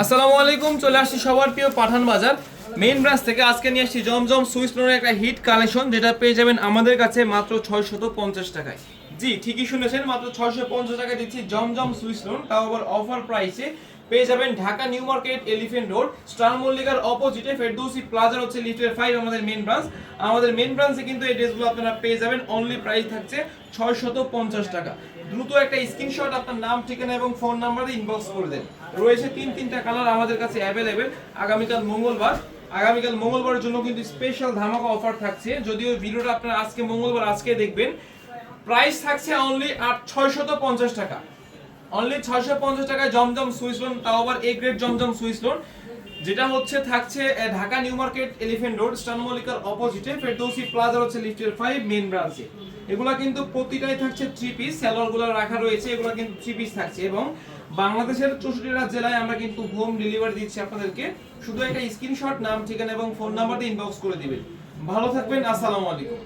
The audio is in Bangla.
আসসালামু আলাইকুম, চলে আসছি সবার প্রিয় পাঠান বাজার মেইন ব্রাঞ্চ থেকে। আজকে নিয়ে আসছি জমজম সুইস লোনের একটা হিট কালেকশন, যেটা পেয়ে যাবেন আমাদের কাছে মাত্র 650 টাকায়। জি ঠিকই শুনেছেন, মাত্র 650 টাকায় দিচ্ছি জমজম সুইস লোন, তাও আবার অফার প্রাইসে। পেয়ে যাবেন Dhaka new market, elephant road, star মল্লিকার অপোজিটে ফেরদৌসি প্লাজার হচ্ছে লিফটের 5 আমাদের মেইন ব্রাঞ্চ। আমাদের মেইন ব্রাঞ্চে কিন্তু এই ড্রেসগুলো আপনারা পেয়ে যাবেন, অনলি প্রাইস থাকছে 650 টাকা। দ্রুত একটা স্ক্রিনশট আপনার নাম, ঠিকানা এবং ফোন নাম্বারে ইনবক্স করে দেন। রয়েছে তিনটা কালার আমাদের কাছে অ্যাভেলেবেল। আগামীকাল মঙ্গলবারের জন্য কিন্তু স্পেশাল ধামাকা অফার থাকছে। যদিও ভিডিওটা আপনারা আজকে মঙ্গলবার আজকে দেখবেন, প্রাইস থাকছে অনলি 650 টাকা। অনলি 650 টাকায় জমজম সুইস লোন, তাও আবার A grade Zamzam Swiss lawn, যেটা হচ্ছে থাকছে Dhaka new market, elephant road, star মল্লিকার অপোজিটে ফেরদৌসি প্লাজা হচ্ছে লিফটের 5 মেইন ব্রাঞ্চে। এগুলা কিন্তু প্রতিটাই থাকছে 3 পিস, সালোয়ারগুলো রাখা রয়েছে, এগুলা কিন্তু 3 পিস থাকছে। এবং বাংলাদেশের 64টা জেলায় আমরা কিন্তু হোম ডেলিভারি দিচ্ছি আপনাদেরকে। শুধু একটা স্ক্রিনশট, নাম, ঠিকানা এবং ফোন নাম্বার দিয়ে ইনবক্স করে দিবেন। ভালো থাকবেন, আসসালামু আলাইকুম।